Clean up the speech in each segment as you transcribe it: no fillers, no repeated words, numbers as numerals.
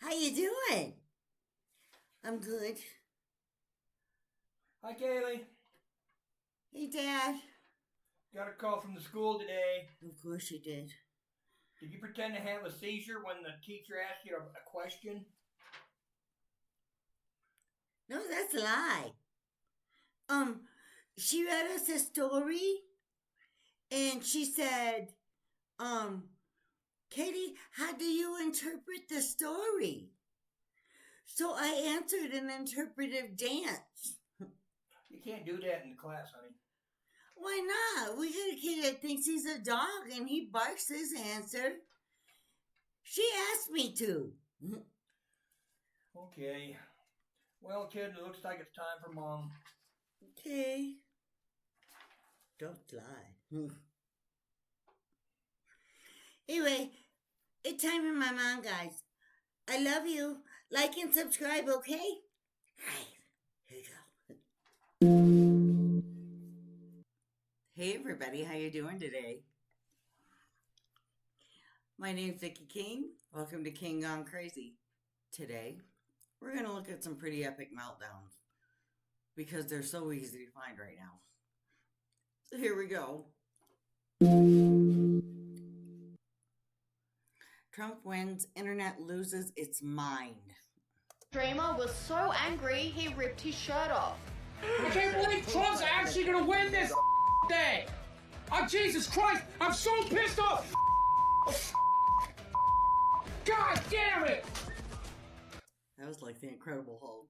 How you doing? I'm good. Hi, Kaylee. Hey, Dad. Got a call from the school today. Of course you did. Did you pretend to have a seizure when the teacher asked you a question? No, that's a lie. She read us a story, and she said, Katie, how do you interpret the story? So I answered an interpretive dance. You can't do that in the class, honey. Why not? We got a kid that thinks he's a dog and he barks his answer. She asked me to. Okay. Well, kid, it looks like it's time for Mom. Okay. Don't lie. Anyway, it's time for my mom, guys. I love you. Like and subscribe, okay? Alright, here you go. Hey everybody, how you doing today? My name's Vicki King. Welcome to King Gone Crazy. Today, we're going to look at some pretty epic meltdowns because they're so easy to find right now. So here we go. Trump wins, internet loses its mind. Dreamer was so angry he ripped his shirt off. I can't believe Trump's actually gonna win this thing! Oh, Jesus Christ! I'm so pissed off! God damn it! That was like the Incredible Hulk.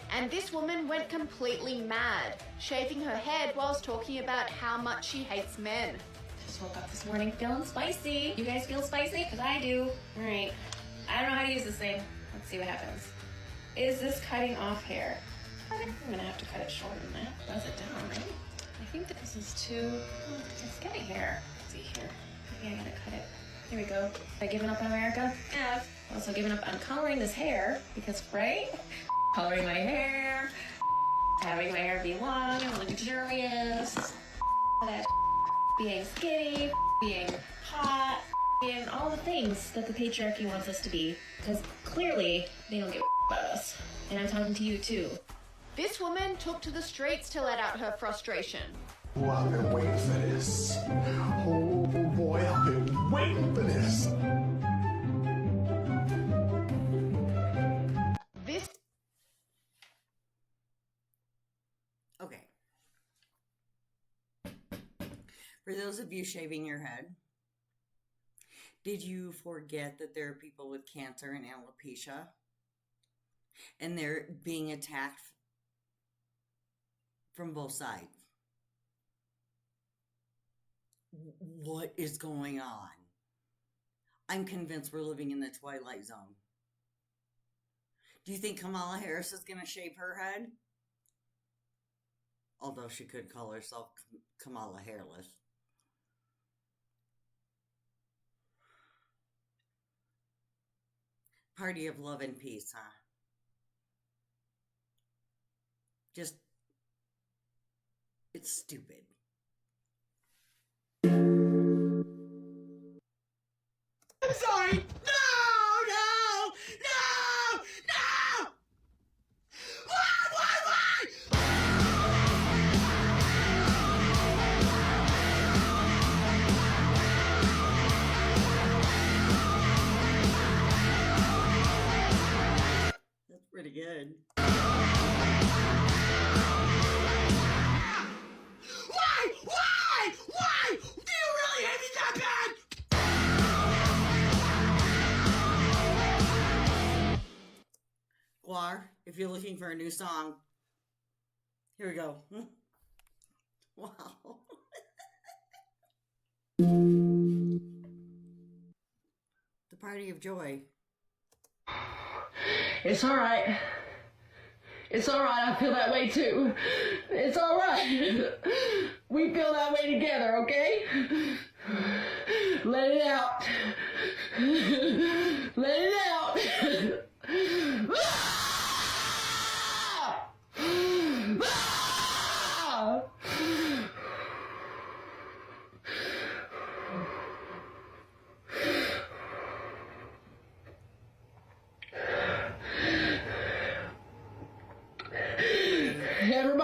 And this woman went completely mad, shaving her head whilst talking about how much she hates men. Just woke up this morning feeling spicy. You guys feel spicy? Because I do. Alright. I don't know how to use this thing. Let's see what happens. Is this cutting off hair? I'm gonna have to cut it shorter than that. Press it down, right? I think that this is too... it's getting hair. Let's see here. Maybe I gotta cut it. Here we go. Have I given up on America? I've also given up on coloring this hair because, right? Coloring my hair, having my hair be long and luxurious, that being skinny, being hot, being all the things that the patriarchy wants us to be, because clearly they don't give about us. And I'm talking to you too. This woman took to the streets to let out her frustration. Oh, I've been waiting for this. Oh boy, I've been waiting for this. Okay. For those of you shaving your head, did you forget that there are people with cancer and alopecia? And they're being attacked from both sides. What is going on? I'm convinced we're living in the Twilight Zone. Do you think Kamala Harris is going to shave her head? Although she could call herself Kamala Hairless. Party of love and peace, huh? Just, it's stupid. I'm sorry! No! No! No! No! Why? That's pretty good. Why? Do you really hate me that bad? Guar, if you're looking for a new song, here we go. Wow. The Party of Joy. It's alright. It's alright, I feel that way too. It's alright. We feel that way together, okay? Let it out. Let it out. Ah! Ah!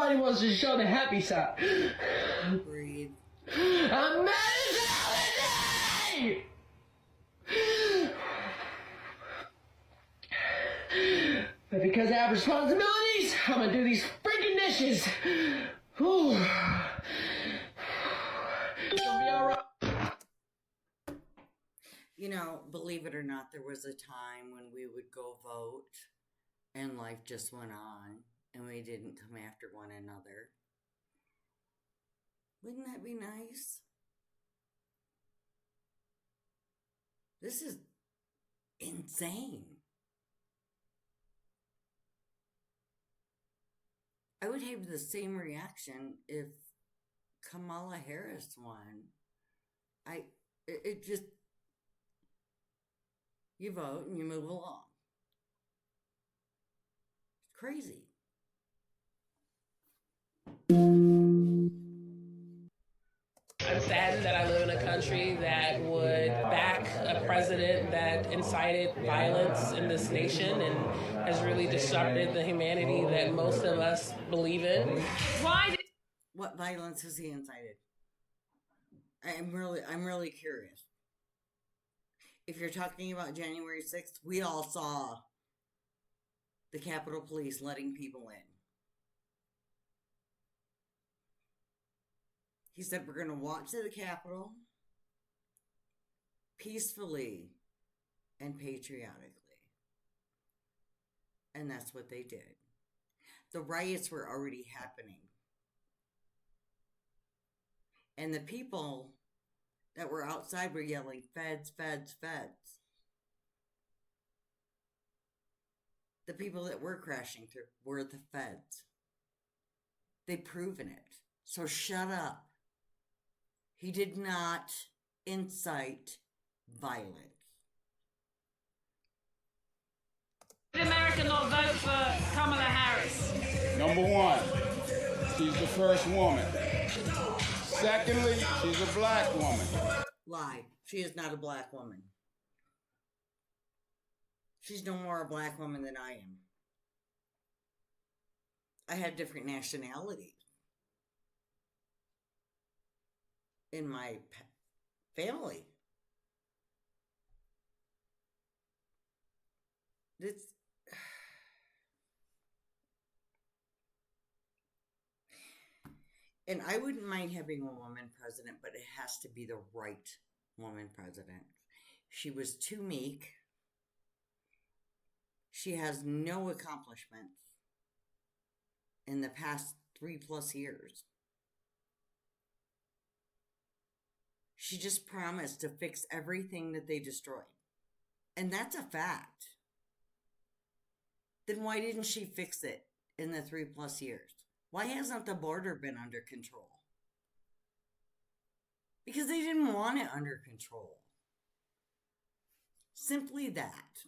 Everybody wants to show the happy side. Breathe. I'm mad as hell today! But because I have responsibilities, I'm gonna do these freaking dishes. Whew. It'll be alright. You know, believe it or not, there was a time when we would go vote and life just went on and we didn't come after one another. Wouldn't that be nice? This is insane. I would have the same reaction if Kamala Harris won. It just, you vote and you move along. It's crazy. I'm saddened that I live in a country that would back a president that incited violence in this nation and has really disrupted the humanity that most of us believe in. What violence has he incited? I'm really curious. If you're talking about January 6th, we all saw the Capitol Police letting people in. He said, we're going to walk to the Capitol peacefully and patriotically. And that's what they did. The riots were already happening. And the people that were outside were yelling, feds, feds, feds. The people that were crashing through were the feds. They've proven it. So shut up. He did not incite violence. Did America not vote for Kamala Harris? Number one, she's the first woman. Secondly, she's a black woman. Lie. She is not a black woman. She's no more a black woman than I am. I have different nationalities in my family. It's and I wouldn't mind having a woman president, but it has to be the right woman president. She was too meek. She has no accomplishments in the past 3+ years. She just promised to fix everything that they destroyed. And that's a fact. Then why didn't she fix it in the 3+ years? Why hasn't the border been under control? Because they didn't want it under control. Simply that.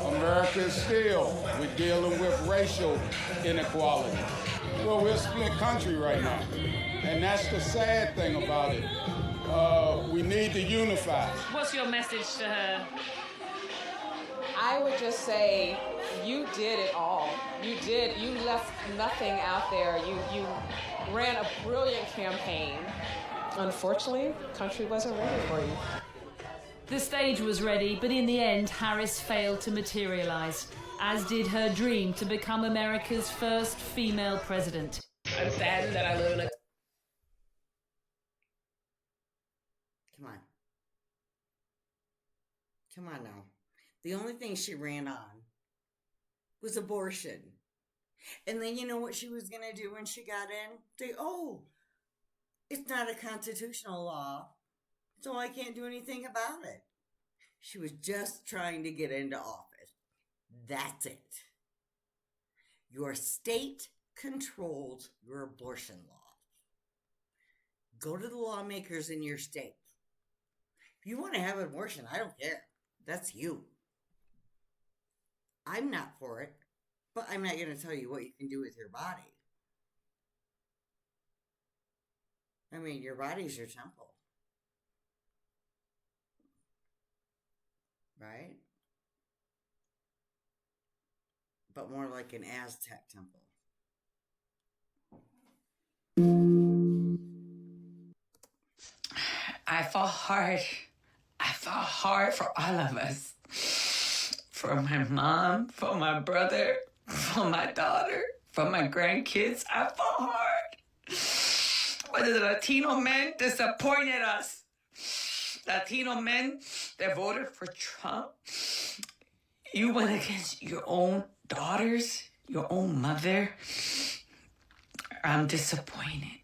America is still, we're dealing with racial inequality. Well, we're a split country right now. And that's the sad thing about it. We need to unify. What's your message to her? I would just say you did it all. You left nothing out there. You ran a brilliant campaign. Unfortunately, the country wasn't ready for you. The stage was ready, but in the end, Harris failed to materialize, as did her dream to become America's first female president. I'm saddened that I live in a... Come on now. The only thing she ran on was abortion. And then you know what she was going to do when she got in? Say, oh, it's not a constitutional law, so I can't do anything about it. She was just trying to get into office. That's it. Your state controls your abortion law. Go to the lawmakers in your state. If you want to have an abortion, I don't care. That's you. I'm not for it, but I'm not going to tell you what you can do with your body. I mean, your body's your temple. Right? But more like an Aztec temple. fought hard. I fought hard for all of us. For my mom, for my brother, for my daughter, for my grandkids. I fought hard. But the Latino men disappointed us. Latino men that voted for Trump. You went against your own daughters, your own mother. I'm disappointed.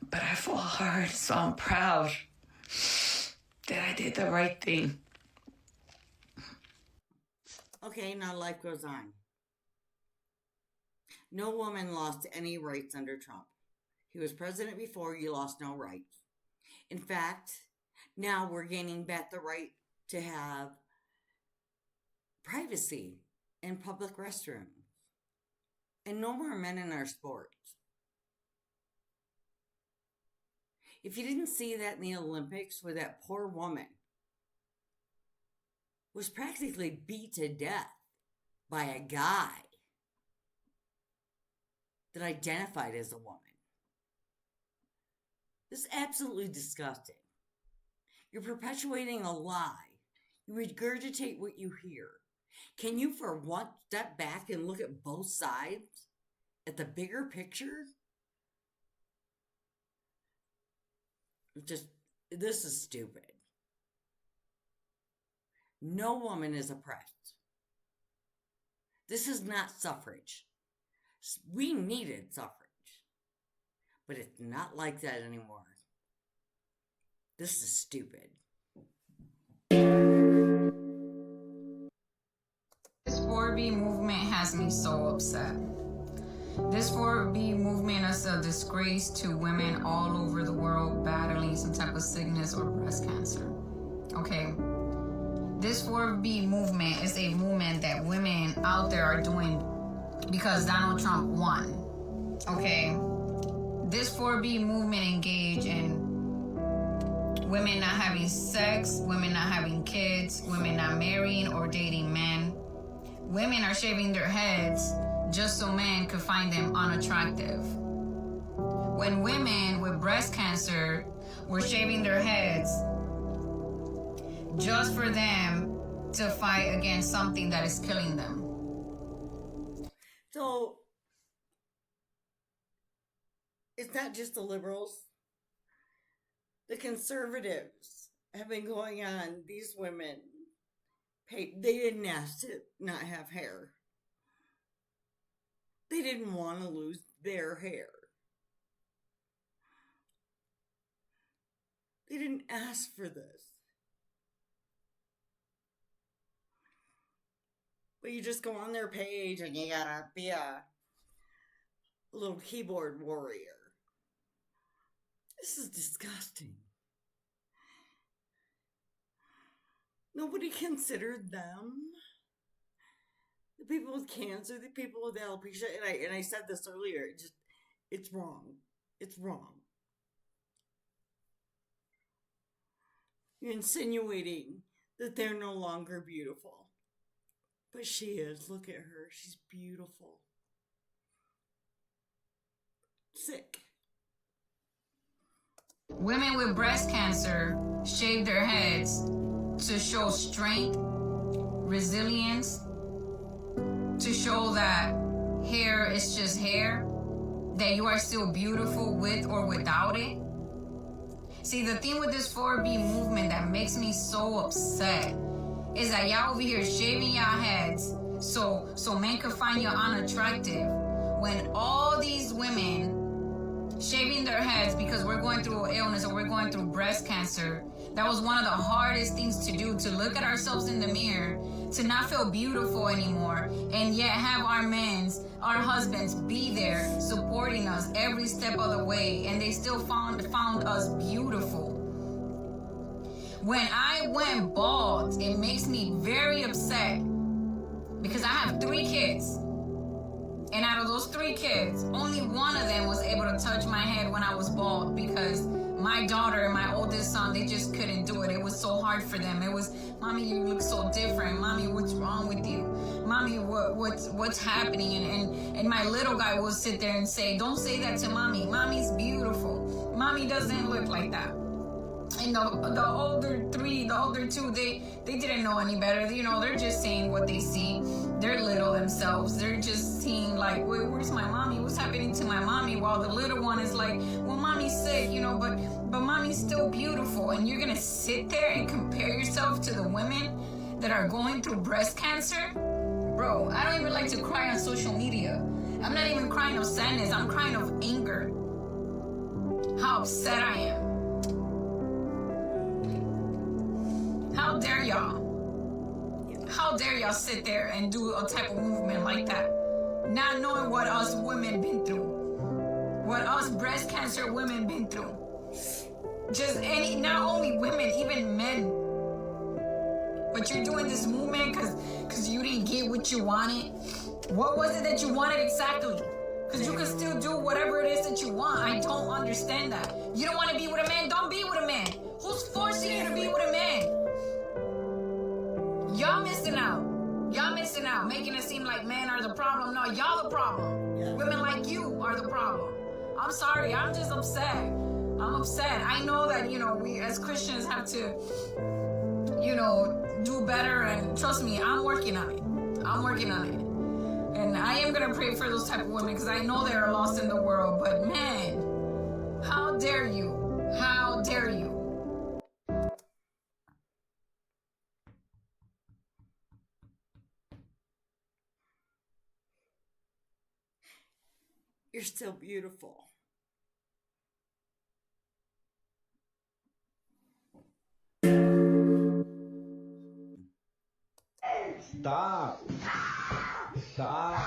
But I fought hard, so I'm proud that I did the right thing. Okay, now life goes on. No woman lost any rights under Trump. He was president before, you lost no rights. In fact, now we're gaining back the right to have privacy in public restrooms. And no more men in our sports. If you didn't see that in the Olympics, where that poor woman was practically beat to death by a guy that identified as a woman. This is absolutely disgusting. You're perpetuating a lie. You regurgitate what you hear. Can you for once step back and look at both sides? At the bigger picture? This is stupid. No woman is oppressed. This is not suffrage. We needed suffrage. But it's not like that anymore. This is stupid. This 4B movement has me so upset. This 4B movement is a disgrace to women all over the world battling some type of sickness or breast cancer. Okay. This 4B movement is a movement that women out there are doing because Donald Trump won. Okay. This 4B movement engage in women not having sex, women not having kids, women not marrying or dating men. Women are shaving their heads just so men could find them unattractive. When women with breast cancer were shaving their heads just for them to fight against something that is killing them. So, it's not just the liberals. The conservatives have been going on. These women, they didn't ask to not have hair. They didn't want to lose their hair. They didn't ask for this. But you just go on their page and you gotta be a little keyboard warrior. This is disgusting. Nobody considered them. The people with cancer, the people with alopecia, and I said this earlier, it's wrong. It's wrong. You're insinuating that they're no longer beautiful. But she is. Look at her. She's beautiful. Sick. Women with breast cancer shave their heads to show strength, resilience, to show that hair is just hair, that you are still beautiful with or without it. See, the thing with this 4B movement that makes me so upset is that y'all over here shaving y'all heads so men can find you unattractive, when all these women shaving their heads because we're going through an illness or we're going through breast cancer, that was one of the hardest things to do, to look at ourselves in the mirror, to not feel beautiful anymore, and yet have our husbands be there supporting us every step of the way, and they still found us beautiful. When I went bald, it makes me very upset because I have 3 kids. And out of those 3 kids, only one of them was able to touch my head when I was bald, because my daughter and my oldest son, they just couldn't do it. It was so hard for them. It was, Mommy, you look so different. Mommy, what's wrong with you? Mommy, what's happening? And my little guy will sit there and say, don't say that to Mommy. Mommy's beautiful. Mommy doesn't look like that. And the older three, the older two, they didn't know any better. You know, they're just seeing what they see. They're little themselves. They're just seeing like, where's my mommy? What's happening to my mommy? While the little one is like, well, mommy's sick, you know, but mommy's still beautiful. And you're gonna sit there and compare yourself to the women that are going through breast cancer? Bro, I don't even like to cry on social media. I'm not even crying of sadness. I'm crying of anger. How upset I am. How dare y'all? How dare y'all sit there and do a type of movement like that? Not knowing what us women been through. What us breast cancer women been through. Just not only women, even men. But you're doing this movement because you didn't get what you wanted. What was it that you wanted exactly? Because you can still do whatever it is that you want. I don't understand that. You don't want to be with a man? Don't be with a man. Who's forcing you to be with a man? Y'all missing out. Y'all missing out. Making it seem like men are the problem. No, y'all the problem. Women like you are the problem. I'm sorry. I'm just upset. I'm upset. I know that, you know, we as Christians have to, you know, do better. And trust me, I'm working on it. I'm working on it. And I am going to pray for those type of women because I know they are lost in the world. But man, how dare you? How dare you? You're still beautiful. Stop. Stop.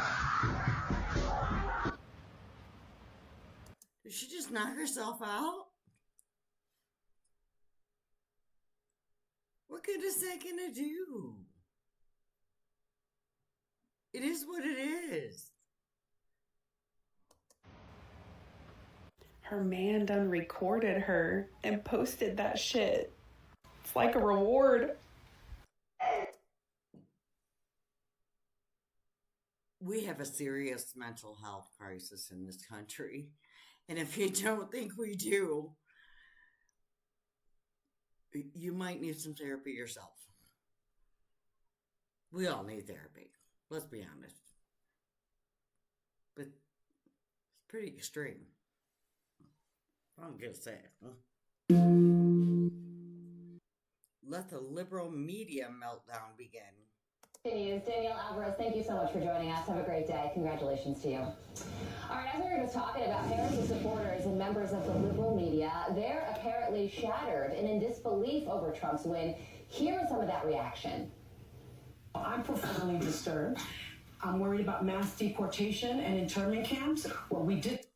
Did she just knock herself out? What good is that gonna do? It is what it is. Her man done recorded her and posted that shit. It's like a reward. We have a serious mental health crisis in this country. And if you don't think we do, you might need some therapy yourself. We all need therapy. Let's be honest. But it's pretty extreme. I'm gonna say it. Let the liberal media meltdown begin. Danielle Alvarez, thank you so much for joining us. Have a great day. Congratulations to you. All right, as we were just talking about, Harris's supporters and members of the liberal media, they're apparently shattered and in disbelief over Trump's win. Here is some of that reaction. I'm profoundly disturbed. I'm worried about mass deportation and internment camps. Well, we did.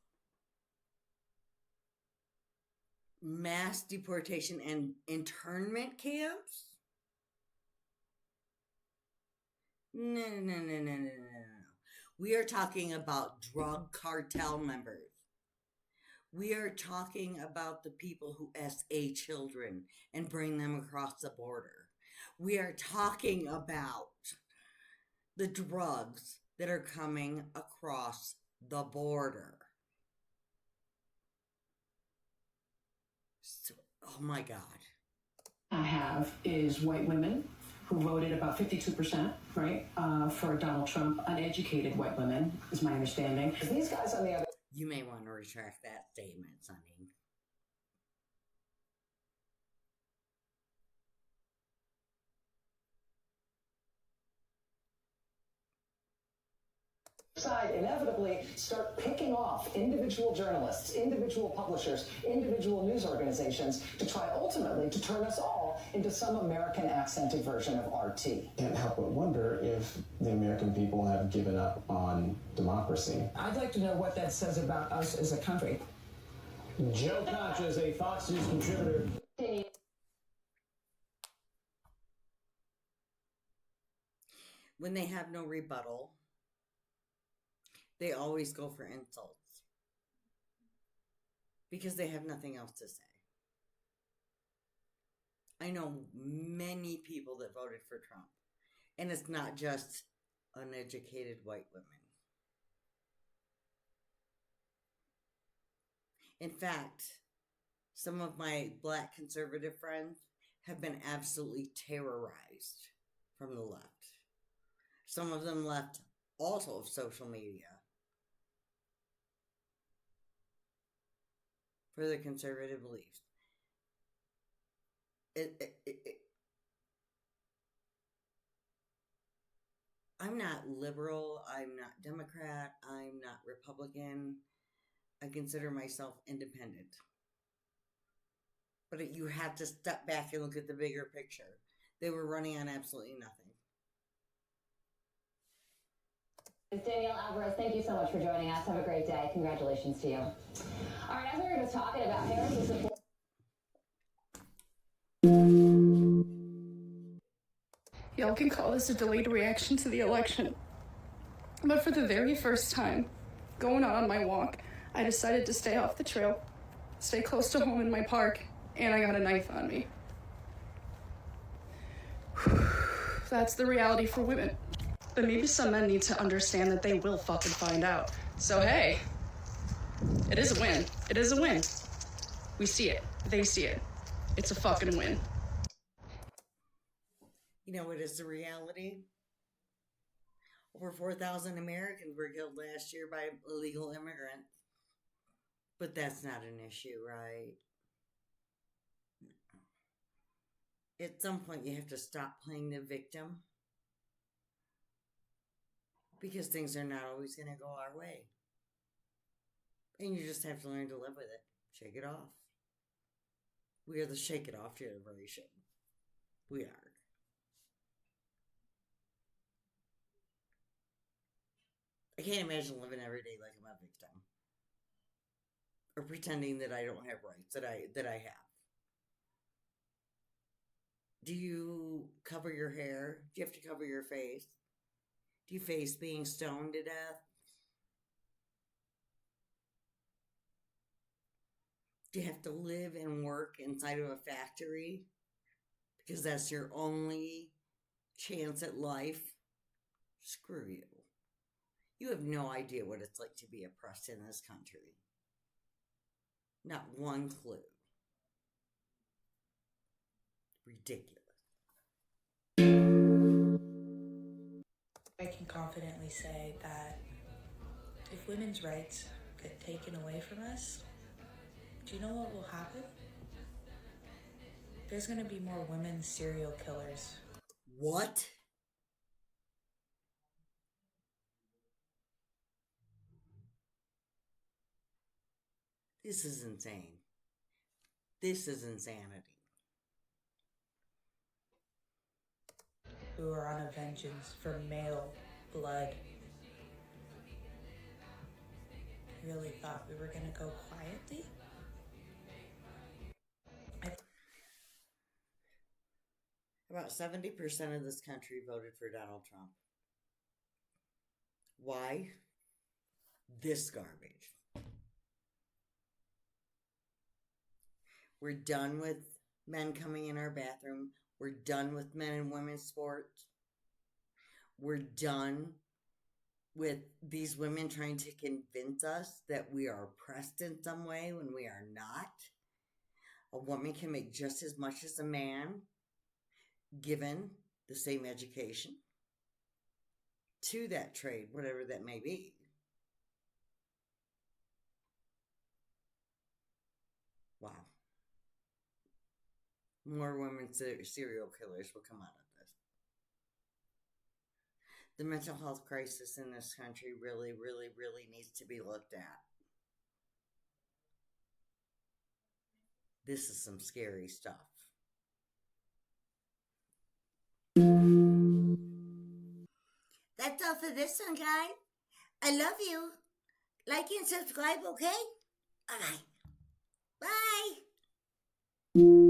Mass deportation and internment camps? No. We are talking about drug cartel members. We are talking about the people who SA children and bring them across the border. We are talking about the drugs that are coming across the border. So, oh my God. I have is white women who voted about 52%, right, for Donald Trump. Uneducated white women, is my understanding. These guys on the other... You may want to retract that statement, Sonny. Side inevitably start picking off individual journalists, individual publishers, individual news organizations to try ultimately to turn us all into some American accented version of RT. Can't help but wonder if the American people have given up on democracy. I'd like to know what that says about us as a country. Joe Concha is a Fox News contributor. When they have no rebuttal, they always go for insults because they have nothing else to say. I know many people that voted for Trump, and it's not just uneducated white women. In fact, Some of my black conservative friends have been absolutely terrorized from the left. Some of them left also of social media for their conservative beliefs. I'm not liberal, I'm not Democrat, I'm not Republican. I consider myself independent. But you have to step back and look at the bigger picture. They were running on absolutely nothing. Danielle Alvarez, thank you so much for joining us. Have a great day. Congratulations to you. All right, as we were just talking about Harris's support. Y'all can call this a delayed reaction to the election. But for the very first time, going on my walk, I decided to stay off the trail, stay close to home in my park, and I got a knife on me. That's the reality for women. But maybe some men need to understand that they will fucking find out. So hey, it is a win. It is a win. We see it. They see it. It's a fucking win. You know what is the reality? Over 4,000 Americans were killed last year by illegal immigrants. But that's not an issue, right? At some point, you have to stop playing the victim. Because things are not always going to go our way. And you just have to learn to live with it. Shake it off. We are the shake it off generation. We are. I can't imagine living every day like I'm a victim. Or pretending that I don't have rights that I have. Do you cover your hair? Do you have to cover your face? Do you face being stoned to death? Do you have to live and work inside of a factory? Because that's your only chance at life? Screw you. You have no idea what it's like to be oppressed in this country. Not one clue. Ridiculous. I can confidently say that if women's rights get taken away from us, do you know what will happen? There's going to be more women serial killers. What? This is insane. This is insanity. Who are on a vengeance for male blood. I really thought we were going to go quietly. About 70% of this country voted for Donald Trump. Why? This garbage. We're done with men coming in our bathroom. We're done with men and women's sports. We're done with these women trying to convince us that we are oppressed in some way when we are not. A woman can make just as much as a man, given the same education to that trade, whatever that may be. Wow. More women serial killers will come out of this. The mental health crisis in this country really, really, really needs to be looked at. This is some scary stuff. That's all for this one, guys. I love you. Like and subscribe, okay? Alright. Bye.